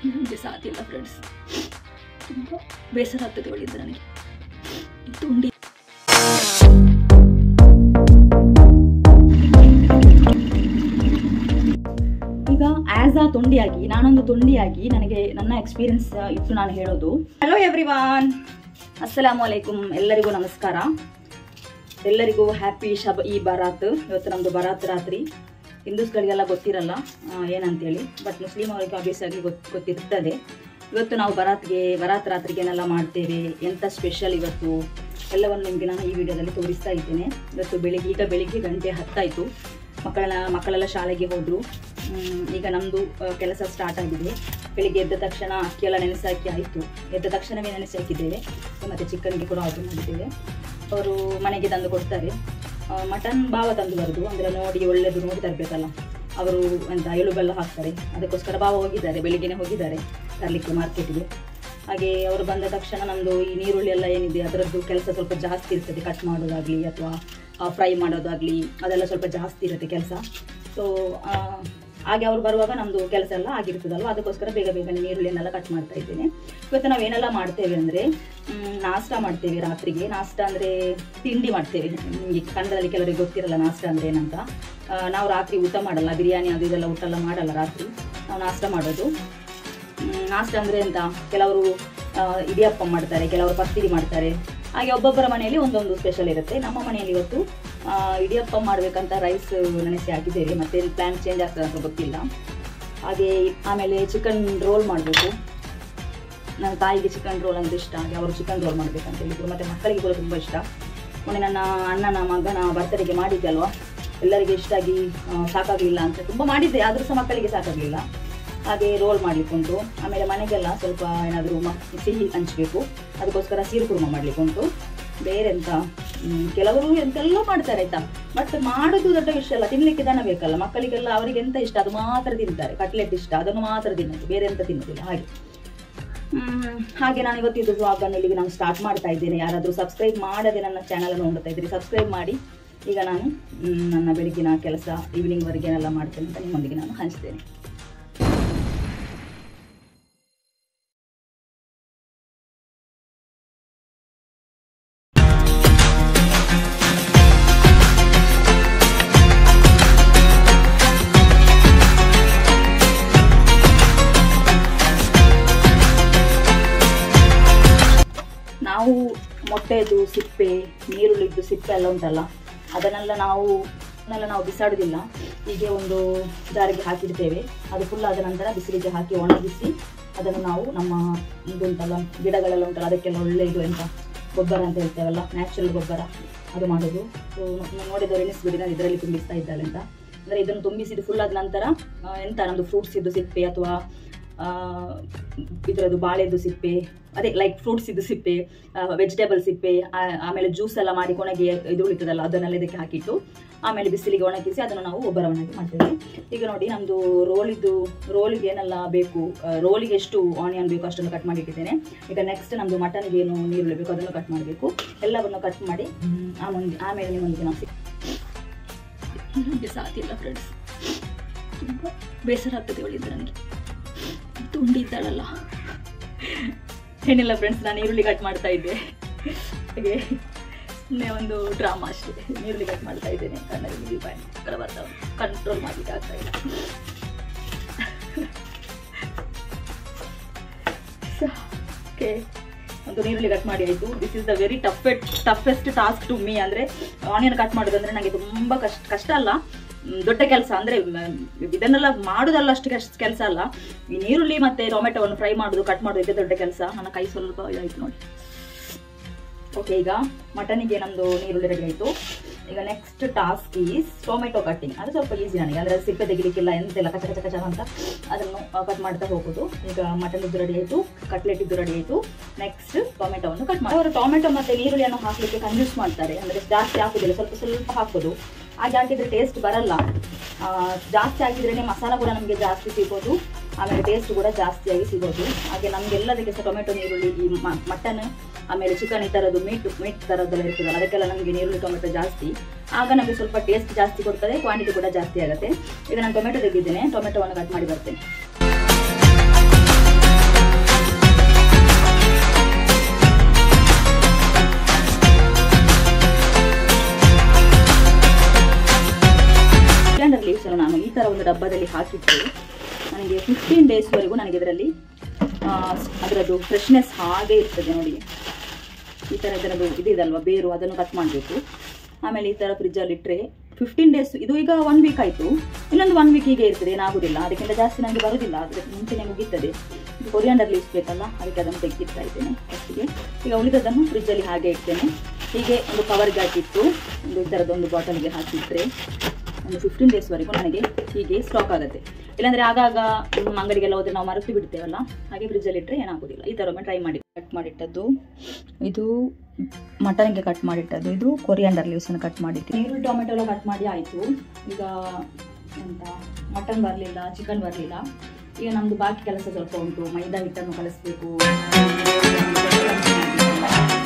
ನನಗೆ ಸಾಧ್ಯ ಇಲ್ಲ ಫ್ರೆಂಡ್ಸ್, ತುಂಬ ಬೇಸರ ಆಗ್ತದೆ ಒಳ್ಳಿದ್ದು ನನಗೆ ತುಂಡಿ. ಈಗ ಆಸ್ ಅ ತುಂಡಿಯಾಗಿ ನಾನೊಂದು ತುಂಡಿಯಾಗಿ ನನಗೆ ನನ್ನ ಎಕ್ಸ್ಪೀರಿಯನ್ಸ್ ಇತ್ತು ನಾನು ಹೇಳೋದು. ಹಲೋ ಎವ್ರಿವಾನ್, ಅಸ್ಸಲಾಮು ಅಲೈಕುಮ್, ಎಲ್ಲರಿಗೂ ನಮಸ್ಕಾರ, ಎಲ್ಲರಿಗೂ ಹ್ಯಾಪಿ ಶಬ್ ಈ ಬರಾತ್. ಇವತ್ತು ನಮ್ಮದು ಬರಾತ್ ರಾತ್ರಿ. ಹಿಂದೂಸ್ಗಳಿಗೆಲ್ಲ ಗೊತ್ತಿರಲ್ಲ ಏನಂತೇಳಿ, ಬಟ್ ಮುಸ್ಲಿಮ್ ಅವರಿಗೆ ಆಬ್ವಿಯಸ್ ಆಗಿ ಗೊತ್ತಿರ್ತದೆ. ಇವತ್ತು ನಾವು ಬರಾತ್ ರಾತ್ರಿಗೆ ಏನೆಲ್ಲ ಮಾಡ್ತೇವೆ, ಎಂಥ ಸ್ಪೆಷಲ್ ಇವತ್ತು ಎಲ್ಲವನ್ನು ನಿಮಗೆ ನಾನು ಈ ವಿಡಿಯೋದಲ್ಲಿ ತೋರಿಸ್ತಾ ಇದ್ದೇನೆ. ಇವತ್ತು ಬೆಳಿಗ್ಗೆ ಗಂಟೆ 10 ಆಯಿತು. ಮಕ್ಕಳೆಲ್ಲ ಶಾಲೆಗೆ ಹೋದರು. ಈಗ ನಮ್ಮದು ಕೆಲಸ ಸ್ಟಾರ್ಟ್ ಆಗಿದೆ. ಬೆಳಿಗ್ಗೆ ಎದ್ದ ತಕ್ಷಣ ಅಕ್ಕಿಯೆಲ್ಲ ನೆನೆಸಾಕಿ ಆಯಿತು. ಎದ್ದ ತಕ್ಷಣವೇ ನೆನೆಸಿ ಹಾಕಿದ್ದೇವೆ. ಮತ್ತು ಚಿಕನ್ಗೆ ಕೂಡ ಆರ್ಡರ್ ಮಾಡಿದ್ದೇವೆ. ಅವರು ಮನೆಗೆ ತಂದು ಕೊಡ್ತಾರೆ. ಮಟನ್ ಭಾವ ತಂದು ಬರೋದು, ಅಂದರೆ ನೋಡಿ ಒಳ್ಳೆಯದು ನೋಡಿ ತರಬೇಕಲ್ಲ. ಅವರು ಎಳುಬೆಲ್ಲ ಹಾಕ್ತಾರೆ. ಅದಕ್ಕೋಸ್ಕರ ಭಾವ ಹೋಗಿದ್ದಾರೆ, ಬೆಳಿಗ್ಗೆನೇ ಹೋಗಿದ್ದಾರೆ ತರಲಿಕ್ಕೆ ಮಾರ್ಕೆಟಿಗೆ. ಹಾಗೆ ಅವರು ಬಂದ ತಕ್ಷಣ ನಮ್ಮದು ಈ ನೀರುಳ್ಳಿ ಎಲ್ಲ ಏನಿದೆ ಅದರದ್ದು ಕೆಲಸ ಸ್ವಲ್ಪ ಜಾಸ್ತಿ ಇರ್ತದೆ. ಕಟ್ ಮಾಡೋದಾಗಲಿ ಅಥವಾ ಫ್ರೈ ಮಾಡೋದಾಗಲಿ ಅದೆಲ್ಲ ಸ್ವಲ್ಪ ಜಾಸ್ತಿ ಇರುತ್ತೆ ಕೆಲಸ. ಸೊ ಹಾಗೆ ಅವ್ರು ಬರುವಾಗ ನಮ್ಮದು ಕೆಲಸ ಎಲ್ಲ ಆಗಿರ್ತದಲ್ವ, ಅದಕ್ಕೋಸ್ಕರ ಬೇಗನೆ ನೀರುಳ್ಳಿಯನ್ನೆಲ್ಲ ಕಟ್ ಮಾಡ್ತಾ ಇದ್ದೇನೆ. ಇವತ್ತು ನಾವೇನೆಲ್ಲ ಮಾಡ್ತೇವೆ ಅಂದರೆ ನಾಷ್ಟ ಮಾಡ್ತೇವೆ ರಾತ್ರಿಗೆ. ನಾಷ್ಟ ಅಂದರೆ ತಿಂಡಿ ಮಾಡ್ತೇವೆ. ನಿಮಗೆ ಕನ್ನಡದಲ್ಲಿ ಕೆಲವರಿಗೆ ಗೊತ್ತಿರಲ್ಲ ನಾಷ್ಟ ಅಂದರೆ ಏನಂತ. ನಾವು ರಾತ್ರಿ ಊಟ ಮಾಡಲ್ಲ, ಬಿರಿಯಾನಿ ಅದು ಇದೆಲ್ಲ ಊಟ ಎಲ್ಲ ಮಾಡಲ್ಲ. ರಾತ್ರಿ ನಾವು ನಾಷ್ಟ ಮಾಡೋದು. ನಾಷ್ಟ ಅಂದರೆ ಎಂತ, ಕೆಲವರು ಇಡಿಯಪ್ಪ ಮಾಡ್ತಾರೆ, ಕೆಲವರು ಪತ್ತಿರಿ ಮಾಡ್ತಾರೆ. ಹಾಗೆ ಒಬ್ಬೊಬ್ಬರ ಮನೆಯಲ್ಲಿ ಒಂದೊಂದು ಸ್ಪೆಷಲ್ ಇರುತ್ತೆ. ನಮ್ಮ ಮನೆಯಲ್ಲಿ ಇವತ್ತು ಇಡಿಯಪ್ಪ ಮಾಡಬೇಕಂತ ರೈಸ್ ನೆನೆಸಿ ಹಾಕಿದ್ದೇವೆ. ಮತ್ತೆ ಪ್ಲ್ಯಾನ್ ಚೇಂಜ್ ಆಗ್ತದೆ ಅಂತ ಗೊತ್ತಿಲ್ಲ. ಹಾಗೆ ಆಮೇಲೆ ಚಿಕನ್ ರೋಲ್ ಮಾಡಬೇಕು. ನನ್ನ ತಾಯಿಗೆ ಚಿಕನ್ ರೋಲ್ ಅಂದರೆ ಇಷ್ಟ. ಹಾಗೆ ಅವರು ಚಿಕನ್ ರೋಲ್ ಮಾಡಬೇಕಂತ ಹೇಳಿದ್ರು. ಮತ್ತು ಮಕ್ಕಳಿಗೆ ಕೂಡ ತುಂಬ ಇಷ್ಟ. ಮೊನ್ನೆ ನನ್ನ ಅಣ್ಣನ ಮಗನ ಬರ್ತಡೆಗೆ ಮಾಡಿದ್ದೆ ಅಲ್ವಾ, ಎಲ್ಲರಿಗೆ ಇಷ್ಟ ಆಗಿ ಸಾಕಾಗಲಿಲ್ಲ ಅಂತ ತುಂಬ ಮಾಡಿದ್ದೆ, ಆದರೂ ಸಹ ಮಕ್ಕಳಿಗೆ ಸಾಕಾಗಲಿಲ್ಲ. ಹಾಗೆ ರೋಲ್ ಮಾಡಲಿಕ್ಕೆ ಉಂಟು. ಆಮೇಲೆ ಮನೆಗೆಲ್ಲ ಸ್ವಲ್ಪ ಏನಾದರೂ ಸಿಹಿ ಹಂಚಬೇಕು, ಅದಕ್ಕೋಸ್ಕರ ಸೀರು ಕುರ್ಮ ಮಾಡಲಿಕ್ಕೆ ಉಂಟು. ಬೇರೆಂತ ಕೆಲವರು ಎಂತೆಲ್ಲ ಮಾಡ್ತಾರೆ ಆಯಿತಾ, ಬಟ್ ಮಾಡೋದು ದೊಡ್ಡ ವಿಷಯ ಅಲ್ಲ. ತಿನ್ನಲಿಕ್ಕೆ ದನ ಬೇಕಲ್ಲ ಮಕ್ಕಳಿಗೆಲ್ಲ. ಅವರಿಗೆ ಎಂತ ಇಷ್ಟ ಅದು ಮಾತ್ರ ತಿಂತಾರೆ. ಕಟ್ಲೆಟ್ ಇಷ್ಟ, ಅದನ್ನು ಮಾತ್ರ ತಿನ್ನೋದು, ಬೇರೆ ಎಂತ ತಿನ್ನೋದಿಲ್ಲ. ಹಾಗೆ ನಾನು ಇವತ್ತಿದ್ದು ವ್ಲಾಗನ್ನು ಇಲ್ಲಿಗೆ ನಾನು ಸ್ಟಾರ್ಟ್ ಮಾಡ್ತಾ ಇದ್ದೇನೆ. ಯಾರಾದರೂ ಸಬ್ಸ್ಕ್ರೈಬ್ ಮಾಡದೆ ನನ್ನ ಚಾನಲನ್ನು ನೋಡ್ತಾ ಇದ್ದೀರಿ, ಸಬ್ಸ್ಕ್ರೈಬ್ ಮಾಡಿ. ಈಗ ನಾನು ನನ್ನ ಬೆಳಗಿನ ಕೆಲಸ ಈವ್ನಿಂಗ್ವರೆಗೆ ಏನೆಲ್ಲ ಮಾಡ್ತೇನೆ ಅಂತ ನಿಮ್ಮೊಂದಿಗೆ ನಾನು ಹಂಚ್ತೇನೆ. ನಾವು ಮೊಟ್ಟೆದು ಸಿಪ್ಪೆ, ನೀರುಳ್ಳಿದ್ದು ಸಿಪ್ಪೆ ಎಲ್ಲ ಉಂಟಲ್ಲ, ಅದನ್ನೆಲ್ಲ ನಾವು ಬಿಸಾಡೋದಿಲ್ಲ. ಹೀಗೆ ಒಂದು ಜಾರಿಗೆ ಹಾಕಿಡ್ತೇವೆ. ಅದು ಫುಲ್ ಆದ ನಂತರ ಬಿಸಿಲಿಗೆ ಹಾಕಿ ಒಣಗಿಸಿ ಅದನ್ನು ನಾವು ನಮ್ಮ ಇದುಂಟಲ್ಲ ಗಿಡಗಳೆಲ್ಲ ಉಂಟಲ್ಲ ಅದಕ್ಕೆಲ್ಲ ಒಳ್ಳೆಯದು ಎಂತ ಗೊಬ್ಬರ ಅಂತ ಹೇಳ್ತೇವಲ್ಲ, ನ್ಯಾಚುರಲ್ ಗೊಬ್ಬರ ಅದು ಮಾಡೋದು. ಸೊ ನೋಡಿದವರು ಎಣಿಸ್ಬಿಡಿ ನಾನು ಇದರಲ್ಲಿ ತುಂಬಿಸ್ತಾ ಇದ್ದಾಳೆ ಅಂತ. ಅಂದರೆ ಇದನ್ನು ತುಂಬಿಸಿದ್ದು ಫುಲ್ ಆದ ನಂತರ ಎಂತ ನಮ್ಮದು ಫ್ರೂಟ್ಸ್ ಇದ್ದು ಸಿಪ್ಪೆ ಅಥವಾ ಇದರದ್ದು ಬಾಳೆದು ಸಿಪ್ಪೆ, ಅದೇ ಲೈಕ್ ಫ್ರೂಟ್ಸ್ ಇದ್ದು ಸಿಪ್ಪೆ, ವೆಜಿಟೇಬಲ್ ಸಿಪ್ಪೆ, ಆಮೇಲೆ ಜ್ಯೂಸ್ ಎಲ್ಲ ಮಾಡಿ ಕೊನೆಗೆ ಇದು ಉಳಿತದಲ್ಲ ಅದನ್ನೆಲ್ಲ ಇದಕ್ಕೆ ಹಾಕಿಟ್ಟು ಆಮೇಲೆ ಬಿಸಿಲಿಗೆ ಒಣಗಿಸಿ ಅದನ್ನು ನಾವು ಗೊಬ್ಬರವನ್ನಾಗಿ ಮಾಡ್ತೇವೆ. ಈಗ ನೋಡಿ ನಮ್ಮದು ರೋಲಿಗೆ ಏನೆಲ್ಲ ಬೇಕು, ರೋಲಿಗೆ ಎಷ್ಟು ಆನಿಯನ್ ಬೇಕು ಅಷ್ಟನ್ನು ಕಟ್ ಮಾಡಿ ಇಟ್ಟಿದ್ದೇನೆ. ಈಗ ನೆಕ್ಸ್ಟ್ ನಮ್ಮದು ಮಟನ್ಗೆ ಏನು ನೀರುಳ್ಳಿ ಬೇಕು ಅದನ್ನು ಕಟ್ ಮಾಡಬೇಕು. ಎಲ್ಲವನ್ನು ಕಟ್ ಮಾಡಿ ಆಮೇಲೆ ನಿಮ್ಮೊಂದಿಗೆ ನಾವು ನನಗೆ ಸಾಧ್ಯ ಇಲ್ಲ ಫ್ರೆಂಡ್ಸ್, ತುಂಬ ಬೇಸರ ಆಗ್ತದೆ ಒಳ್ಳಿದ್ದು ನನಗೆ ತುಂಡಿ ಇದ್ದಾಳಲ್ಲ. ಏನಿಲ್ಲ ಫ್ರೆಂಡ್ಸ್, ನಾನು ಈರುಳ್ಳಿ ಕಟ್ ಮಾಡ್ತಾ ಇದ್ದೆ. ಹಾಗೆ ಒಂದು ಡ್ರಾಮಾ ಅಷ್ಟೇ. ನೀರುಳ್ಳಿ ಕಟ್ ಮಾಡ್ತಾ ಇದ್ದೇನೆ. ಕಣ್ಣಲ್ಲಿ ಭಯಂಕರ ಬರ್ತಾವ, ಕಂಟ್ರೋಲ್ ಮಾಡಲಿಕ್ಕೆ ಆಗ್ತಾ ಇಲ್ಲ. ಓಕೆ, ಒಂದು ನೀರುಳ್ಳಿ ಕಟ್ ಮಾಡಿ ಆಯಿತು. This is the very toughest task to me. ಅಂದರೆ ಆನಿಯನ್ ಕಟ್ ಮಾಡೋದಂದರೆ ನನಗೆ ತುಂಬ ಕಷ್ಟ ಅಲ್ಲ, ದೊಡ್ಡ ಕೆಲಸ. ಅಂದರೆ ಇದನ್ನೆಲ್ಲ ಮಾಡೋದಲ್ಲ ಅಷ್ಟು ಕೆಲಸ ಅಲ್ಲ. ಈ ನೀರುಳ್ಳಿ ಮತ್ತು ಟೊಮೆಟೊವನ್ನು ಫ್ರೈ ಮಾಡೋದು, ಕಟ್ ಮಾಡೋದು ಇದೆ ದೊಡ್ಡ ಕೆಲಸ. ನನ್ನ ಕೈ ಸ್ವಲ್ಪ ಇದಾಯಿತು ನೋಡಿ. ಓಕೆ, ಈಗ ಮಟನಿಗೆ ನಮ್ಮದು ನೀರುಳ್ಳಿ ರೆಡಿ ಆಯಿತು. ಈಗ next task is tomato cutting. ಅದು ಸ್ವಲ್ಪ ಈಸಿ ನನಗೆ, ಅಂದರೆ ಸಿಪ್ಪೆ ತೆಗಿಲಿಕ್ಕಿಲ್ಲ ಎಂತೆಲ್ಲ ಕಚ ಅಂತ ಅದನ್ನು ಕಟ್ ಮಾಡ್ತಾ ಹೋಗೋದು. ಈಗ ಮಟನ್ ಇದ್ದು ರೆಡಿ ಆಯಿತು, ಕಟ್ಲೆಟ್ ಇದ್ದು ರೆಡಿ ಆಯಿತು. ನೆಕ್ಸ್ಟ್ ಟೊಮೆಟೊವನ್ನು ಕಟ್ ಮಾಡಿ. ಅವರು ಟೊಮೆಟೊ ಮತ್ತು ನೀರುಳ್ಳಿಯನ್ನು ಹಾಕಲಿಕ್ಕೆ ಕನ್ಫ್ಯೂಸ್ ಮಾಡ್ತಾರೆ. ಅಂದರೆ ಜಾಸ್ತಿ ಹಾಕೋದಿಲ್ಲ, ಸ್ವಲ್ಪ ಹಾಕೋದು. ಹಾಗೆ ಹಾಕಿದರೆ ಟೇಸ್ಟ್ ಬರಲ್ಲ. ಜಾಸ್ತಿ ಹಾಕಿದ್ರೇ ಮಸಾಲ ಕೂಡ ನಮಗೆ ಜಾಸ್ತಿ ಸಿಗೋದು, ಆಮೇಲೆ ಟೇಸ್ಟ್ ಕೂಡ ಜಾಸ್ತಿಯಾಗಿ ಸಿಗೋದು. ಹಾಗೆ ನಮಗೆಲ್ಲದಕ್ಕೆ ಸಹ ಟೊಮೆಟೊ ನೀರುಳ್ಳಿ, ಈ ಮಟನ್ ಆಮೇಲೆ ಚಿಕನ್ ಈ ಥರದ್ದು ಮೀಟ್ ಥರದ್ದೆಲ್ಲ ಇರ್ತದಲ್ಲ ಅದಕ್ಕೆಲ್ಲ ನಮಗೆ ನೀರುಳ್ಳಿ ಟೊಮೆಟೊ ಜಾಸ್ತಿ. ಆಗ ನಮಗೆ ಸ್ವಲ್ಪ ಟೇಸ್ಟ್ ಜಾಸ್ತಿ ಕೊಡ್ತದೆ, ಕ್ವಾಂಟಿಟಿ ಕೂಡ ಜಾಸ್ತಿ ಆಗುತ್ತೆ. ಈಗ ನಾನು ಟೊಮೆಟೊ ತೆಗೆದಿದ್ದೇನೆ, ಟೊಮೆಟೊವನ್ನು ಕಟ್ ಮಾಡಿ ಬರ್ತೇನೆ. ಡೇಸನ್ನು ನಾನು ಈ ಥರ ಒಂದು ಡಬ್ಬದಲ್ಲಿ ಹಾಕಿಟ್ಟು ನನಗೆ 15 ಡೇಸ್ವರೆಗೂ ನನಗೆ ಇದರಲ್ಲಿ ಅದರದ್ದು ಫ್ರೆಶ್ನೆಸ್ ಹಾಗೆ ಇರ್ತದೆ ನೋಡಿ. ಈ ಥರ ಇದರದ್ದು ಇದಿದಲ್ವ ಬೇರು, ಅದನ್ನು ಕಟ್ ಮಾಡಬೇಕು. ಆಮೇಲೆ ಈ ಥರ ಫ್ರಿಜ್ಜಲ್ಲಿ ಇಟ್ಟರೆ 15 ಡೇಸ್, ಇದು ಈಗ 1 ವೀಕ್ ಆಯಿತು, ಇನ್ನೊಂದು 1 ವೀಕ್ ಹೀಗೆ ಇರ್ತದೆ, ಏನಾಗೋದಿಲ್ಲ. ಅದಕ್ಕಿಂತ ಜಾಸ್ತಿ ನನಗೆ ಬರೋದಿಲ್ಲ, ಅದಕ್ಕೆ ಮುಂಚೆನೇ ಮುಗೀತದೆ. ಕೊರಿಯಾಂಡರ್ ಲೀವ್ಸ್ ಬೇಕಲ್ಲ, ಅದಕ್ಕೆ ಅದನ್ನು ತೆಗೆದಿಡ್ತಾ ಇದ್ದೇನೆ ಫಸ್ಟಿಗೆ. ಈಗ ಉಳಿದದನ್ನು ಫ್ರಿಜ್ಜಲ್ಲಿ ಹಾಗೆ ಇಡ್ತೇನೆ. ಹೀಗೆ ಒಂದು ಕವರ್ಗೆ ಹಾಕಿಟ್ಟು ಒಂದು ಈ ಥರದೊಂದು ಬಾಟಲ್ಗೆ ಹಾಕಿಟ್ಟರೆ ಒಂದು 15 ಡೇಸ್ವರೆಗೂ ನನಗೆ ಹೀಗೆ ಸ್ಟಾಕ್ ಆಗುತ್ತೆ. ಇಲ್ಲಾಂದರೆ ಆಗಾಗ ಅಂಗಡಿಗೆಲ್ಲ ಹೋದರೆ ನಾವು ಮರೆತು ಬಿಡ್ತೇವಲ್ಲ, ಹಾಗೆ ಫ್ರಿಜ್ಜಲ್ಲಿ ಇಟ್ಟರೆ ಏನಾಗೋದಿಲ್ಲ. ಈ ಥರ ಒಮ್ಮೆ ಟ್ರೈ ಮಾಡಿ. ಕಟ್ ಮಾಡಿಟ್ಟದ್ದು ಇದು ಮಟನ್ಗೆ ಕಟ್ ಮಾಡಿಟ್ಟದ್ದು, ಇದು ಕೊರಿಯಾಂಡರ್ ಲೀವ್ಸನ್ನು ಕಟ್ ಮಾಡಿಟ್ಟು, ಈರುಳ್ಳಿ ಟೊಮೆಟೊ ಎಲ್ಲ ಕಟ್ ಮಾಡಿ ಆಯಿತು. ಈಗ ಎಂತ ಮಟನ್ ಬರಲಿಲ್ಲ, ಚಿಕನ್ ಬರಲಿಲ್ಲ. ಈಗ ನಮ್ಮದು ಬಾಕಿ ಕೆಲಸ ಸ್ವಲ್ಪ ಉಂಟು. ಮೈದಾ ಹಿಟ್ಟನ್ನು ಕಲಿಸ್ಬೇಕು,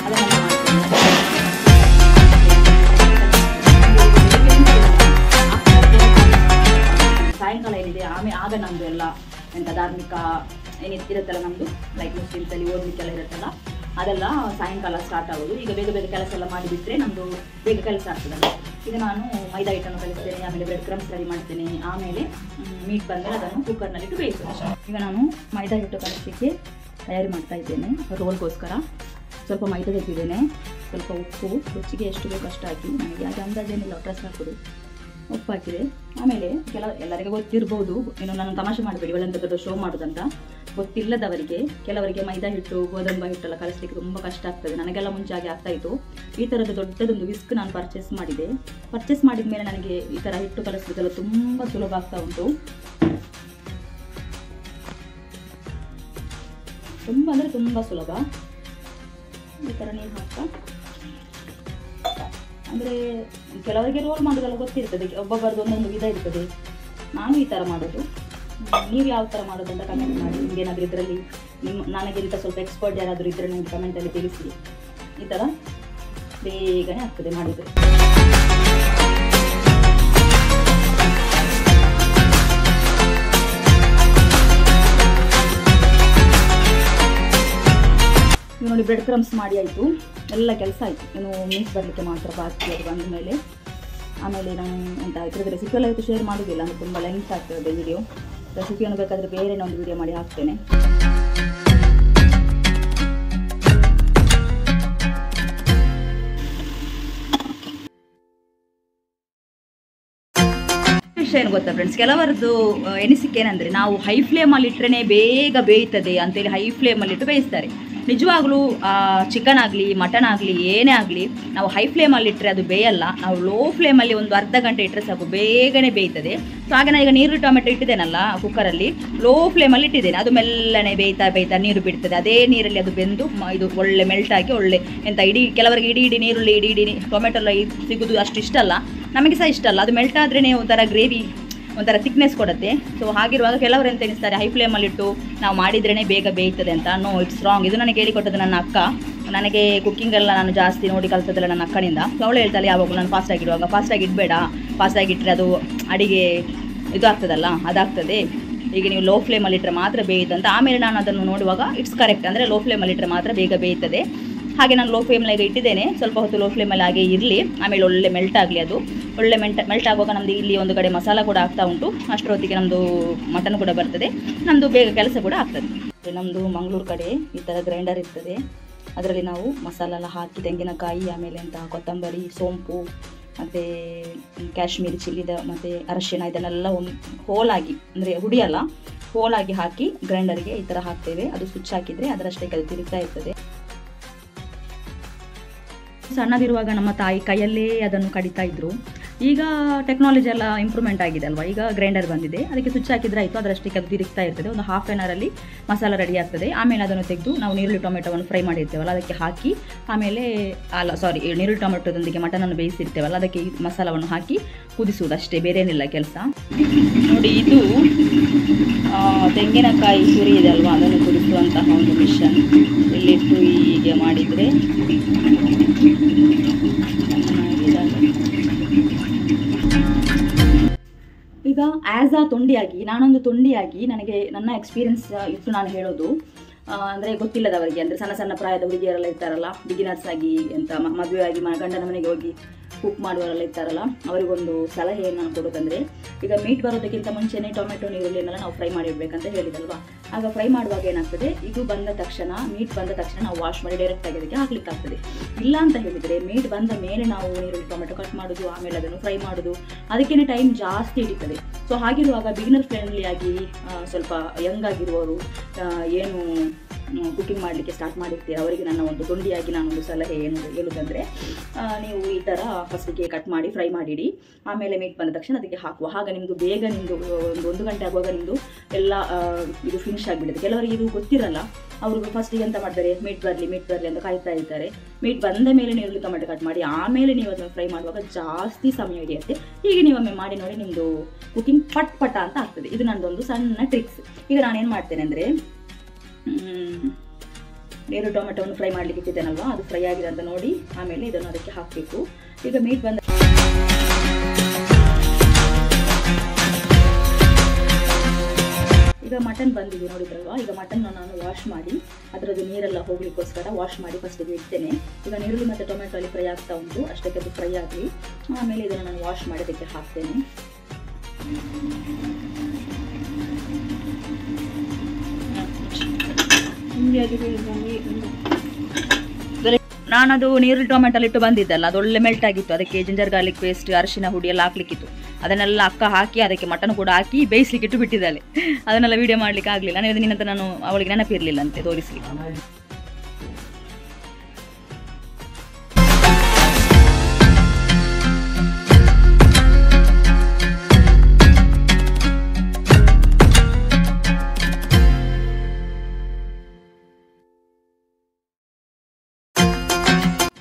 ಅದನ್ನು ಸಾಯಂಕಾಲ ಏನಿದೆ ಆಗ ನಮ್ಮದು ಎಲ್ಲ ಎಂಥ ಧಾರ್ಮಿಕ ಏನಿರುತ್ತಲ್ಲ ನಮ್ಮದು, ಲೈಕ್ ಮುಸ್ಲಿಮ್ಸಲ್ಲಿ ಓದಲಿಕ್ಕೆಲ್ಲ ಇರುತ್ತಲ್ಲ, ಅದೆಲ್ಲ ಸಾಯಂಕಾಲ ಸ್ಟಾರ್ಟ್ ಆಗೋದು. ಈಗ ಬೇಗ ಬೇಗ ಕೆಲಸ ಎಲ್ಲ ಮಾಡಿಬಿಟ್ರೆ ನಮ್ಮದು ಬೇಗ ಕೆಲಸ ಆಗ್ತದಲ್ಲ. ಈಗ ನಾನು ಮೈದಾ ಹಿಟ್ಟನ್ನು ಕಲಿಸ್ತೇನೆ, ಆಮೇಲೆ ಬ್ರೆಡ್ ಕ್ರಮ್ಸ್ ರೆಡಿ ಮಾಡ್ತೇನೆ, ಆಮೇಲೆ ಮೀಟ್ ಬಂದರೆ ಅದನ್ನು ಕುಕ್ಕರ್ನಲ್ಲಿಟ್ಟು ಬೇಯಿಸೋದು. ಈಗ ನಾನು ಮೈದಾ ಹಿಟ್ಟು ಕಲಿಸಲಿಕ್ಕೆ ತಯಾರಿ ಮಾಡ್ತಾ ಇದ್ದೇನೆ. ರೋಲ್ಗೋಸ್ಕರ ಸ್ವಲ್ಪ ಮೈದಾ ತೆಗೆದಿದ್ದೇನೆ, ಸ್ವಲ್ಪ ಉಪ್ಪು, ರುಚಿಗೆ ಎಷ್ಟು ಬೇಕು ಅಷ್ಟು ಹಾಕಿ, ನನಗೆ ಹಾಗೆ ಅಂದಾಜೇನಿಲ್ಲ, ಒಟ್ರಸ್ ಹಾಕೋದು, ಉಪ್ಪು ಹಾಕಿದೆ. ಆಮೇಲೆ ಎಲ್ಲರಿಗೆ ಗೊತ್ತಿರ್ಬೋದು, ಇನ್ನು ನಾನು ತಮಾಷೆ ಮಾಡಬೇಡಿ ಒಳ್ಳೆಂಥದ್ದು ಶೋ ಮಾಡೋದಂತ. ಗೊತ್ತಿಲ್ಲದವರಿಗೆ, ಕೆಲವರಿಗೆ ಮೈದಾ ಹಿಟ್ಟು ಗೋಧಂಬ ಹಿಟ್ಟೆಲ್ಲ ಕಲಿಸ್ಲಿಕ್ಕೆ ತುಂಬ ಕಷ್ಟ ಆಗ್ತದೆ. ನನಗೆಲ್ಲ ಮುಂಚೆ ಆಗಿ ಆಗ್ತಾಯಿತ್ತು. ಈ ಥರದ ದೊಡ್ಡದೊಂದು ವಿಸ್ಕ್ ನಾನು ಪರ್ಚೇಸ್ ಮಾಡಿದೆ. ಪರ್ಚೇಸ್ ಮಾಡಿದ ಮೇಲೆ ನನಗೆ ಈ ಥರ ಹಿಟ್ಟು ಕಲಿಸೋದೆಲ್ಲ ತುಂಬ ಸುಲಭ ಆಗ್ತಾ ಉಂಟು. ತುಂಬ ಅಂದರೆ ತುಂಬ ಸುಲಭ. ಈ ಥರ ನೀರು ಹಾಕ್ತಾ, ಅಂದರೆ ಕೆಲವರಿಗೆ ರೋಲ್ ಮಾಡೋದೆಲ್ಲ ಗೊತ್ತಿರ್ತದೆ, ಒಬ್ಬೊಬ್ಬರದ್ದು ಒಂದೊಂದು ವಿಧ ಇರ್ತದೆ. ನಾನು ಈ ಥರ ಮಾಡೋದು. ನೀವು ಯಾವ ಥರ ಮಾಡೋದಂತ ಕಮೆಂಟ್ ಮಾಡಿ. ನಿಮಗೇನಾದರೂ ಇದರಲ್ಲಿ ನನಗಿಂತ ಸ್ವಲ್ಪ ಎಕ್ಸ್ಪರ್ಟ್ ಯಾರಾದರೂ ಇದ್ದರೆ ನನಗೆ ಕಮೆಂಟಲ್ಲಿ ತಿಳಿಸಿ. ಈ ಥರ ಬೇಗನೆ ಆಗ್ತದೆ ಮಾಡಿದರೆ. ನೋಡಿ ಬ್ರೆಡ್ ಕ್ರಮ್ಸ್ ಮಾಡಿ ಆಯಿತು, ಎಲ್ಲ ಕೆಲಸ ಆಯಿತು. ಇನ್ನು ಮೀಟ್ ಬರಲಿಕ್ಕೆ ಮಾತ್ರ ಬಾಕಿ, ಅದು ಬಂದ ಮೇಲೆ. ಆಮೇಲೆ ನಾನು ಎಂತ ಇದ್ರದ್ದು ರೆಸಿಪಿ ಎಲ್ಲ ಇವತ್ತು ಶೇರ್ ಮಾಡೋದಿಲ್ಲ, ಅಂದರೆ ತುಂಬ ಲೆಂತ್ ಆಗ್ತದೆ ವಿಡಿಯೋ. ರೆಸಿಪಿಯನ್ನು ಬೇಕಾದರೆ ಬೇರೆ ಒಂದು ವಿಡಿಯೋ ಮಾಡಿ ಹಾಕ್ತೇನೆ. ವಿಷಯ ಏನು ಗೊತ್ತಾ ಫ್ರೆಂಡ್ಸ್, ಕೆಲವರದ್ದು ಎನಿಸಿಕೆ ಏನಂದರೆ ನಾವು ಹೈ ಫ್ಲೇಮಲ್ಲಿ ಇಟ್ಟರೆ ಬೇಗ ಬೇಯ್ತದೆ ಅಂತೇಳಿ ಹೈ ಫ್ಲೇಮಲ್ಲಿಟ್ಟು ಬೇಯಿಸ್ತಾರೆ. ನಿಜವಾಗ್ಲೂ ಚಿಕನ್ ಆಗಲಿ ಮಟನ್ ಆಗಲಿ ಏನೇ ಆಗಲಿ ನಾವು ಹೈ ಫ್ಲೇಮಲ್ಲಿ ಇಟ್ಟರೆ ಅದು ಬೇಯಲ್ಲ. ನಾವು ಲೋ ಫ್ಲೇಮಲ್ಲಿ ಒಂದು ಅರ್ಧ ಗಂಟೆ ಇಟ್ಟರೆ ಸಾಕು, ಬೇಗನೆ ಬೇಯ್ತದೆ. ಸೊ ಹಾಗೆ ನಾನು ಈಗ ನೀರು ಟೊಮೆಟೊ ಇಟ್ಟಿದ್ದೇನಲ್ಲ ಕುಕ್ಕರಲ್ಲಿ, ಲೋ ಫ್ಲೇಮಲ್ಲಿ ಇಟ್ಟಿದ್ದೇನೆ. ಅದು ಮೆಲ್ಲನೆ ಬೇಯ್ತಾ ನೀರು ಬಿಡ್ತದೆ. ಅದೇ ನೀರಲ್ಲಿ ಅದು ಬೆಂದು ಇದು ಒಳ್ಳೆ ಮೆಲ್ಟ್ ಆಗಿ ಒಳ್ಳೆ ಎಂತ ಕೆಲವರಿಗೆ ಇಡೀ ನೀರುಳ್ಳಿ ಇಡೀ ಟೊಮೆಟೊ ಎಲ್ಲ ಸಿಗೋದು ಅಷ್ಟು ಇಷ್ಟ ಅಲ್ಲ, ನಮಗೆ ಸಹ ಇಷ್ಟ ಅಲ್ಲ. ಅದು ಮೆಲ್ಟ್ ಆದ್ರೇ ಒಂಥರ ಗ್ರೇವಿ, ಒಂಥರ ಥಿಕ್ನೆಸ್ ಕೊಡುತ್ತೆ. ಸೊ ಹಾಗಿರುವಾಗ ಕೆಲವರು ಎಂತ ಎನಿಸ್ತಾರೆ, ಹೈ ಫ್ಲೇಮಲ್ಲಿಟ್ಟು ನಾವು ಮಾಡಿದ್ರೇ ಬೇಗ ಬೇಯ್ತದೆ ಅಂತ. No, it's wrong. ಇದು ನನಗೆ ಹೇಳಿಕೊಟ್ಟದ್ದು ನನ್ನ ಅಕ್ಕ. ನನಗೆ ಕುಕ್ಕಿಂಗೆಲ್ಲ ನಾನು ಜಾಸ್ತಿ ನೋಡಿ ಕಲಿಸೋದಿಲ್ಲ ನನ್ನ ಅಕ್ಕನಿಂದ. ಸೊ ಅವಳು ಹೇಳ್ತಾಳೆ ಯಾವಾಗಲೂ ನಾನು ಫಾಸ್ಟಾಗಿ ಇಡುವಾಗ, ಫಾಸ್ಟಾಗಿ ಇಡಬೇಡ, ಫಾಸ್ಟಾಗಿ ಇಟ್ಟರೆ ಅದು ಅಡಿಗೆ ಇದು ಆಗ್ತದಲ್ಲ, ಅದಾಗ್ತದೆ. ಈಗ ನೀವು ಲೋ ಫ್ಲೇಮಲ್ಲಿ ಇಟ್ಟರೆ ಮಾತ್ರ ಬೇಯುತ್ತಂತ. ಆಮೇಲೆ ನಾನು ಅದನ್ನು ನೋಡುವಾಗ ಇಟ್ಸ್ ಕರೆಕ್ಟ್, ಅಂದರೆ ಲೋ ಫ್ಲೇಮಲ್ಲಿ ಇಟ್ಟರೆ ಮಾತ್ರ ಬೇಗ ಬೇಯ್ತದೆ. ಹಾಗೆ ನಾನು ಲೋ ಫ್ಲೇಮಲ್ಲಿ ಇಟ್ಟಿದ್ದೇನೆ. ಸ್ವಲ್ಪ ಹೊತ್ತು ಲೋ ಫ್ಲೇಮಲ್ಲಿ ಹಾಗೆ ಇರಲಿ, ಆಮೇಲೆ ಒಳ್ಳೆ ಮೆಲ್ಟ್ ಆಗಲಿ. ಅದು ಒಳ್ಳೆ ಮೆಲ್ಟ್ ಆಗುವಾಗ ನಮ್ಮದು ಇಲ್ಲಿ ಒಂದು ಕಡೆ ಮಸಾಲ ಕೂಡ ಆಗ್ತಾ ಉಂಟು, ಅಷ್ಟರೊತ್ತಿಗೆ ನಮ್ಮದು ಮಟನ್ ಕೂಡ ಬರ್ತದೆ, ನಮ್ಮದು ಬೇಗ ಕೆಲಸ ಕೂಡ ಆಗ್ತದೆ. ನಮ್ಮದು ಮಂಗಳೂರು ಕಡೆ ಈ ಥರ ಗ್ರೈಂಡರ್ ಇರ್ತದೆ, ಅದರಲ್ಲಿ ನಾವು ಮಸಾಲ ಎಲ್ಲ ಹಾಕಿ ತೆಂಗಿನಕಾಯಿ, ಆಮೇಲೆ ಅಂತ ಕೊತ್ತಂಬರಿ, ಸೋಂಪು, ಮತ್ತು ಕಾಶ್ಮೀರಿ ಚಿಲ್ಲಿದ ಮತ್ತು ಅರಶಿನ ಇದನ್ನೆಲ್ಲ ಒಂದು ಹೋಲಾಗಿ, ಅಂದರೆ ಹುಡಿಯಲ್ಲ, ಹೋಲಾಗಿ ಹಾಕಿ ಗ್ರೈಂಡರ್ಗೆ ಈ ಥರ ಹಾಕ್ತೇವೆ. ಅದು ಸ್ವಿಚ್ ಹಾಕಿದರೆ ಅದರಷ್ಟೇ ಅದು ತಿರುಗ್ತಾ ಇರ್ತದೆ. ಸಣ್ಣದಿರುವಾಗ ನಮ್ಮ ತಾಯಿ ಕೈಯಲ್ಲೇ ಅದನ್ನು ಕಡಿತಾ ಇದ್ರು. ಈಗ ಟೆಕ್ನಾಲಜಿ ಎಲ್ಲ ಇಂಪ್ರೂವ್ಮೆಂಟ್ ಆಗಿದೆ ಅಲ್ವಾ, ಈಗ ಗ್ರೈಂಡರ್ ಬಂದಿದೆ, ಅದಕ್ಕೆ ಸ್ವಿಚ್ ಹಾಕಿದ್ರೆ ಆಯಿತು, ಅದರಷ್ಟಕ್ಕೆ ಅದು ತಿರುಗ್ತಾ ಇರ್ತದೆ. ಒಂದು ಹಾಫ್ ಆನ್ ಅವರಲ್ಲಿ ಮಸಾಲ ರೆಡಿ ಆಗ್ತದೆ. ಆಮೇಲೆ ಅದನ್ನು ತೆಗೆದು ನಾವು ನೀರುಳ್ಳಿ ಟೊಮೆಟೊವನ್ನು ಫ್ರೈ ಮಾಡಿರ್ತೇವಲ್ಲ ಅದಕ್ಕೆ ಹಾಕಿ, ಆಮೇಲೆ ನೀರುಳ್ಳಿ ಟೊಮೆಟೊದೊಂದಿಗೆ ಮಟನನ್ನು ಬೇಯಿಸಿರ್ತೇವಲ್ಲ ಅದಕ್ಕೆ ಈ ಮಸಾಲವನ್ನು ಹಾಕಿ ಕುದಿಸುವುದು ಅಷ್ಟೇ, ಬೇರೆ ಏನಿಲ್ಲ ಕೆಲಸ. ನೋಡಿ, ಇದು ತೆಂಗಿನಕಾಯಿ ತುರಿ ಇದೆ ಅಲ್ವಾ, ಅದನ್ನು ಕುದಿಸುವಂತಹ ಒಂದು ಮಿಷನ್. ಇಲ್ಲಿಟ್ಟು ಹೀಗೆ ಮಾಡಿದರೆ ಈಗ ಆ್ಯಸ್ ತೊಂಡಿಯಾಗಿ, ನಾನೊಂದು ತೊಂಡಿಯಾಗಿ ನನಗೆ ನನ್ನ ಎಕ್ಸ್ಪೀರಿಯನ್ಸ್ ಇತ್ತು ನಾನು ಹೇಳೋದು. ಅಂದರೆ ಗೊತ್ತಿಲ್ಲದವರಿಗೆ, ಅಂದರೆ ಸಣ್ಣ ಸಣ್ಣ ಪ್ರಾಯದ ಹುಡುಗಿಯರೆಲ್ಲ ಇರ್ತಾರಲ್ಲ, ಬಿಗಿನರ್ಸ್ ಆಗಿ ಎಂತ ಮದುವೆ ಆಗಿ ಗಂಡನ ಮನೆಗೆ ಹೋಗಿ ಕುಕ್ ಮಾಡುವವರೆಲ್ಲ ಇರ್ತಾರಲ್ಲ ಅವರಿಗೊಂದು ಸಲಹೆಯನ್ನು ನಾನು ಕೊಡೋದಂದರೆ, ಈಗ ಮೀಟ್ ಬರೋದಕ್ಕಿಂತ ಮುಂಚೆನೇ ಟೊಮೆಟೊ ನೀರುಳ್ಳಿಯನ್ನೆಲ್ಲ ನಾವು ಫ್ರೈ ಮಾಡಿಡಬೇಕಂತ ಹೇಳಿದಲ್ವಾ. ಆಗ ಫ್ರೈ ಮಾಡುವಾಗ ಏನಾಗ್ತದೆ, ಇದು ಬಂದ ತಕ್ಷಣ ಮೀಟ್ ಬಂದ ತಕ್ಷಣ ನಾವು ವಾಶ್ ಮಾಡಿ ಡೈರೆಕ್ಟಾಗಿ ಅದಕ್ಕೆ ಹಾಕ್ಲಿಕ್ಕೆ ಆಗ್ತದೆ. ಇಲ್ಲ ಅಂತ ಹೇಳಿದರೆ ಮೀಟ್ ಬಂದ ಮೇಲೆ ನಾವು ನೀರುಳ್ಳಿ ಟೊಮೆಟೊ ಕಟ್ ಮಾಡೋದು, ಆಮೇಲೆ ಅದನ್ನು ಫ್ರೈ ಮಾಡೋದು, ಅದಕ್ಕೇ ಟೈಮ್ ಜಾಸ್ತಿ ಹಿಡಿತದೆ. ಸೊ ಹಾಗಿರುವಾಗ ಬಿಗಿನರ್ ಫ್ರೆಂಡ್ಲಿಯಾಗಿ ಸ್ವಲ್ಪ ಯಂಗ್ ಆಗಿರುವವರು ಏನು ಕುಕಿಂಗ್ ಮಾಡಲಿಕ್ಕೆ ಸ್ಟಾರ್ಟ್ ಮಾಡಿರ್ತೀರ ಅವರಿಗೆ ನನ್ನ ಒಂದು ತೊಂಡಿಯಾಗಿ ನಾನೊಂದು ಸಲಹೆ ಏನು ಹೇಳೋದಂದರೆ, ನೀವು ಈ ಥರ ಫಸ್ಟಿಗೆ ಕಟ್ ಮಾಡಿ ಫ್ರೈ ಮಾಡಿಡಿ, ಆಮೇಲೆ ಮೀಟ್ ಬಂದ ತಕ್ಷಣ ಅದಕ್ಕೆ ಹಾಕುವ. ಆಗ ನಿಮ್ಮದು ಬೇಗ ನಿಮ್ಮದು ಒಂದು ಗಂಟೆ ಆಗುವಾಗ ನಿಮ್ಮದು ಎಲ್ಲ ಇದು ಫಿನಿಶ್ ಆಗಿಬಿಡುತ್ತೆ. ಕೆಲವರಿಗೆ ಇದು ಗೊತ್ತಿರಲ್ಲ, ಅವರು ಫಸ್ಟಿಗೆ ಎಂತ ಮಾಡ್ತಾರೆ, ಮೀಟ್ ಬರಲಿ ಅಂತ ಕಾಯ್ತಾ ಇರ್ತಾರೆ. ಮೀಟ್ ಬಂದ ಮೇಲೆ ನೀರುಳ್ಳಿ ಟೊಮೆಟೊ ಕಟ್ ಮಾಡಿ ಆಮೇಲೆ ನೀವು ಅದನ್ನು ಫ್ರೈ ಮಾಡುವಾಗ ಜಾಸ್ತಿ ಸಮಯ ಹಿಡಿಯುತ್ತೆ. ಹೀಗೆ ನೀವೊಮ್ಮೆ ಮಾಡಿ ನೋಡಿ, ನಿಮ್ಮದು ಕುಕಿಂಗ್ ಪಟ್ ಅಂತ ಆಗ್ತದೆ. ಇದು ನನ್ನದೊಂದು ಸಣ್ಣ ಟ್ರಿಕ್ಸ್. ಈಗ ನಾನೇನು ಮಾಡ್ತೇನೆ ಅಂದರೆ, ನೀರು ಟೊಮೆಟೊವನ್ನು ಫ್ರೈ ಮಾಡಲಿಕ್ಕೆ ಇಟ್ಟಿದ್ದೇನಲ್ವಾ, ಅದು ಫ್ರೈ ಆಗಿದೆ ಅಂತ ನೋಡಿ ಆಮೇಲೆ ಇದನ್ನು ಅದಕ್ಕೆ ಹಾಕಬೇಕು. ಈಗ ಮೀಟ್ ಬಂದ ಈಗ ಮಟನ್ ಬಂದಿದೆ ನೋಡಿದ್ರಲ್ವಾ. ಈಗ ಮಟನ್ನ ನಾನು ವಾಶ್ ಮಾಡಿ ಅದರದ್ದು ನೀರೆಲ್ಲ ಹೋಗ್ಲಿಕ್ಕೋಸ್ಕರ ವಾಶ್ ಮಾಡಿ ಫಸ್ಟಿಗೆ ಇಡ್ತೇನೆ. ಈಗ ನೀರುಳ್ಳಿ ಮತ್ತು ಟೊಮೆಟೊ ಅಲ್ಲಿ ಫ್ರೈ ಆಗ್ತಾ ಉಂಟು, ಅಷ್ಟಕ್ಕೆ ಅದು ಫ್ರೈ ಆಗಲಿ. ಆಮೇಲೆ ಇದನ್ನು ನಾನು ವಾಶ್ ಮಾಡಿ ಅದಕ್ಕೆ ಹಾಕ್ತೇನೆ. ನಾನದು ನೀರುಳ್ಳಿ ಟೊಮೆಟೊ ಇಟ್ಟು ಬಂದಿದ್ದಲ್ಲ, ಅದು ಒಳ್ಳೆ ಮೆಲ್ಟ್ ಆಗಿತ್ತು. ಅದಕ್ಕೆ ಜಿಂಜರ್ ಗಾರ್ಲಿಕ್ ಪೇಸ್ಟ್, ಅರಿಶಿನ ಹುಡಿ ಎಲ್ಲ ಹಾಕ್ಲಿಕ್ಕಿತ್ತು. ಅದನ್ನೆಲ್ಲ ಅಕ್ಕ ಹಾಕಿ ಅದಕ್ಕೆ ಮಟನ್ ಕೂಡ ಹಾಕಿ ಬೇಯಿಸ್ಲಿಕ್ಕೆ ಇಟ್ಟು ಬಿಟ್ಟಿದ್ದಾಳೆ. ಅದನ್ನೆಲ್ಲ ವಿಡಿಯೋ ಮಾಡ್ಲಿಕ್ಕೆ ಆಗಲಿಲ್ಲ. ನಿನ್ನಂತ ನಾನು ಅವಳಿಗೆ ನೆನಪಿರಲಿಲ್ಲ ಅಂತೆ ತೋರಿಸ್ಲಿಕ್ಕೆ.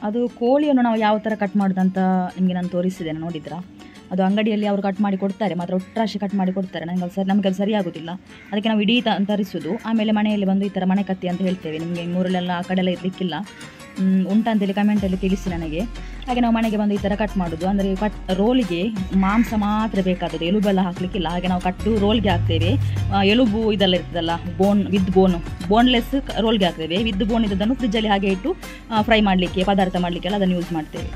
ಅದು ಕೋಳಿಯನ್ನು ನಾವು ಯಾವ ಥರ ಕಟ್ ಮಾಡೋದಂತ ನಿಮಗೆ ನಾನು ತೋರಿಸಿದ್ದೇನೆ, ನೋಡಿದ್ರಾ? ಅದು ಅಂಗಡಿಯಲ್ಲಿ ಅವರು ಕಟ್ ಮಾಡಿ ಕೊಡ್ತಾರೆ, ಮಾತ್ರ ಒಟ್ರಾಶಿ ಕಟ್ ಮಾಡಿ ಕೊಡ್ತಾರೆ. ನಮಗೆ ಅದು ಸರಿ ಆಗೋದಿಲ್ಲ. ಅದಕ್ಕೆ ನಾವು ಇಡೀ ತರಿಸೋದು. ಆಮೇಲೆ ಮನೆಯಲ್ಲಿ ಬಂದು ಈ ಥರ ಮನೆ ಕತ್ತಿ ಅಂತ ಹೇಳ್ತೇವೆ. ನಿಮಗೆ ಮೂರಲ್ಲೆಲ್ಲ ಆ ಕಡೆಲ್ಲ ಇರಲಿಕ್ಕಿಲ್ಲ, ಉಂಟಂತೇಳಿ ಕಮೆಂಟಲ್ಲಿ ತಿಳಿಸಿ ನನಗೆ. ಹಾಗೆ ನಾವು ಮನೆಗೆ ಬಂದು ಈ ಥರ ಕಟ್ ಮಾಡೋದು. ಅಂದರೆ ರೋಲಿಗೆ ಮಾಂಸ ಮಾತ್ರ ಬೇಕಾದದ್ದು, ಎಲುಬೆಲ್ಲ ಹಾಕಲಿಕ್ಕಿಲ್ಲ. ಹಾಗೆ ನಾವು ಕಟ್ಟು ರೋಲ್ಗೆ ಹಾಕ್ತೇವೆ. ಎಲುಬು ಇದೆಲ್ಲ ಇರ್ತದಲ್ಲ, ಬೋನ್ಲೆಸ್ ರೋಲ್ಗೆ ಹಾಕ್ತೇವೆ. ವಿತ್ ಬೋನ್ ಇದ್ದದನ್ನು ಫ್ರಿಜ್ಜಲ್ಲಿ ಹಾಗೆ ಇಟ್ಟು ಫ್ರೈ ಮಾಡಲಿಕ್ಕೆ, ಪದಾರ್ಥ ಮಾಡಲಿಕ್ಕೆಲ್ಲ ಅದನ್ನು ಯೂಸ್ ಮಾಡ್ತೇವೆ.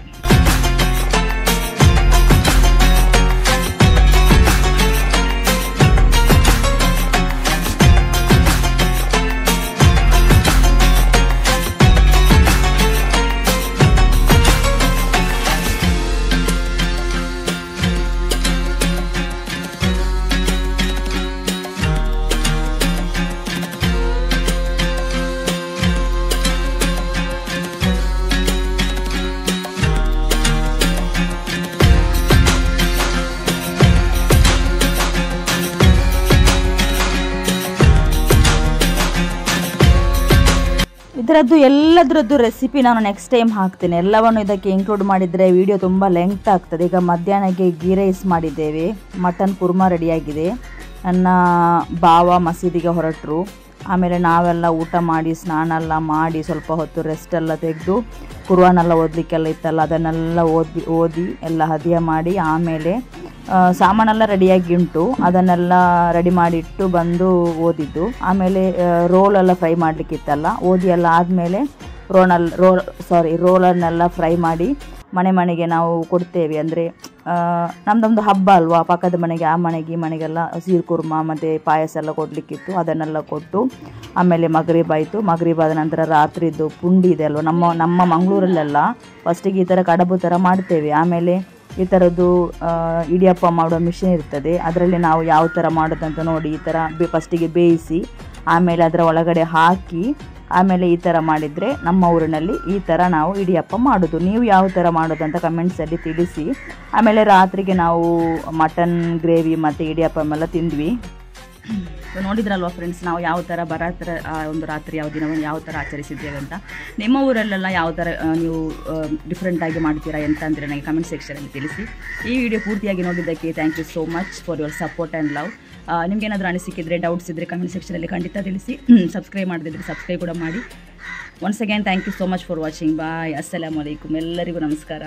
ಇದರದ್ದು ಎಲ್ಲದರದ್ದು ರೆಸಿಪಿ ನಾನು ನೆಕ್ಸ್ಟ್ ಟೈಮ್ ಹಾಕ್ತೇನೆ. ಎಲ್ಲವನ್ನು ಇದಕ್ಕೆ ಇನ್ಕ್ಲೂಡ್ ಮಾಡಿದರೆ ವಿಡಿಯೋ ತುಂಬ ಲೆಂತ್ ಆಗ್ತದೆ. ಈಗ ಮಧ್ಯಾಹ್ನಕ್ಕೆ ಗೀ ರೈಸ್ ಮಾಡಿದ್ದೇವೆ, ಮಟನ್ ಕುರ್ಮಾ ರೆಡಿಯಾಗಿದೆ. ನನ್ನ ಭಾವ ಮಸೀದಿಗೆ ಹೊರಟರು. ಆಮೇಲೆ ನಾವೆಲ್ಲ ಊಟ ಮಾಡಿ ಸ್ನಾನ ಎಲ್ಲ ಮಾಡಿ ಸ್ವಲ್ಪ ಹೊತ್ತು ರೆಸ್ಟೆಲ್ಲ ತೆಗೆದು ಕುರ್ಆನೆಲ್ಲ ಓದಲಿಕ್ಕೆಲ್ಲ ಇತ್ತಲ್ಲ ಅದನ್ನೆಲ್ಲ ಓದಿ ಎಲ್ಲ ಹದಿಯ ಮಾಡಿ ಆಮೇಲೆ ಸಾಮಾನೆಲ್ಲ ರೆಡಿಯಾಗಿ ಉಂಟು, ಅದನ್ನೆಲ್ಲ ರೆಡಿ ಮಾಡಿಟ್ಟು ಬಂದು ಓದಿದ್ದು. ಆಮೇಲೆ ರೋಲೆಲ್ಲ ಫ್ರೈ ಮಾಡಲಿಕ್ಕಿತ್ತಲ್ಲ, ಓದಿ ಎಲ್ಲ ಆದಮೇಲೆ ರೋಲನ್ನೆಲ್ಲ ಫ್ರೈ ಮಾಡಿ ಮನೆಗೆ ನಾವು ಕೊಡ್ತೇವೆ. ಅಂದರೆ ನಮ್ಮದೊಂದು ಹಬ್ಬ ಅಲ್ವಾ, ಪಕ್ಕದ ಮನೆಗೆ ಆ ಮನೆಗೆ ಈ ಮನೆಗೆಲ್ಲ ಸೀರು ಕುರ್ಮಾ ಮತ್ತು ಪಾಯಸ ಎಲ್ಲ ಕೊಡಲಿಕ್ಕಿತ್ತು. ಅದನ್ನೆಲ್ಲ ಕೊಟ್ಟು ಆಮೇಲೆ ಮಗ್ರಿಬ್ ಆಯಿತು. ಮಗ್ರಿಬ್ ಆದ ನಂತರ ರಾತ್ರಿದ್ದು ಪುಂಡಿ ಇದೆ ಅಲ್ವ, ನಮ್ಮ ಮಂಗಳೂರಲ್ಲೆಲ್ಲ ಫಸ್ಟಿಗೆ ಈ ಥರ ಕಡಬು ಥರ ಮಾಡ್ತೇವೆ. ಆಮೇಲೆ ಈ ಥರದ್ದು ಇಡಿಯಪ್ಪ ಮಾಡೋ ಮಿಷಿನ್ ಇರ್ತದೆ, ಅದರಲ್ಲಿ ನಾವು ಯಾವ ಥರ ಮಾಡೋದಂತ ನೋಡಿ ಈ ಥರ ಫಸ್ಟಿಗೆ ಬೇಯಿಸಿ ಆಮೇಲೆ ಅದರ ಒಳಗಡೆ ಹಾಕಿ ಆಮೇಲೆ ಈ ಥರ ಮಾಡಿದರೆ ನಮ್ಮ ಊರಿನಲ್ಲಿ ಈ ಥರ ನಾವು ಇಡಿಯಪ್ಪ ಮಾಡೋದು. ನೀವು ಯಾವ ಥರ ಮಾಡೋದಂತ ಕಮೆಂಟ್ಸಲ್ಲಿ ತಿಳಿಸಿ. ಆಮೇಲೆ ರಾತ್ರಿಗೆ ನಾವು ಮಟನ್ ಗ್ರೇವಿ ಮತ್ತು ಇಡಿಯಪ್ಪಮೆಲ್ಲ ತಿಂದ್ವಿ. ನೋಡಿದ್ರಲ್ವ ಫ್ರೆಂಡ್ಸ್, ನಾವು ಯಾವ ಥರ ಬರಾತ್ರ ಒಂದು ರಾತ್ರಿ ಯಾವ ದಿನವನ್ನು ಯಾವ ಥರ ಆಚರಿಸಿದ್ದೇವೆ ಅಂತ. ನಿಮ್ಮ ಊರಲ್ಲೆಲ್ಲ ಯಾವ ಥರ ನೀವು ಡಿಫ್ರೆಂಟಾಗಿ ಮಾಡ್ತೀರಾ ಎಂತ ಅಂದರೆ ನನಗೆ ಕಮೆಂಟ್ ಸೆಕ್ಷನಲ್ಲಿ ತಿಳಿಸಿ. ಈ ವಿಡಿಯೋ ಪೂರ್ತಿಯಾಗಿ ನೋಡಿದ್ದಕ್ಕೆ thank you so much for your support and love. ನಿಮಗೇನಾದರೂ ಅನಿಸಿಕಿದ್ರೆ ಡೌಟ್ಸ್ ಇದ್ದರೆ ಕಮೆಂಟ್ ಸೆಕ್ಷನಲ್ಲಿ ಖಂಡಿತ ತಿಳಿಸಿ. ಸಬ್ಸ್ಕ್ರೈಬ್ ಮಾಡದಿದ್ದರೆ ಸಬ್ಸ್ಕ್ರೈಬ್ ಕೂಡ ಮಾಡಿ. Once again thank you so much for watching. Bye, ಅಸ್ಸಲಾಮು ಅಲೈಕುಮ್. ಎಲ್ಲರಿಗೂ ನಮಸ್ಕಾರ.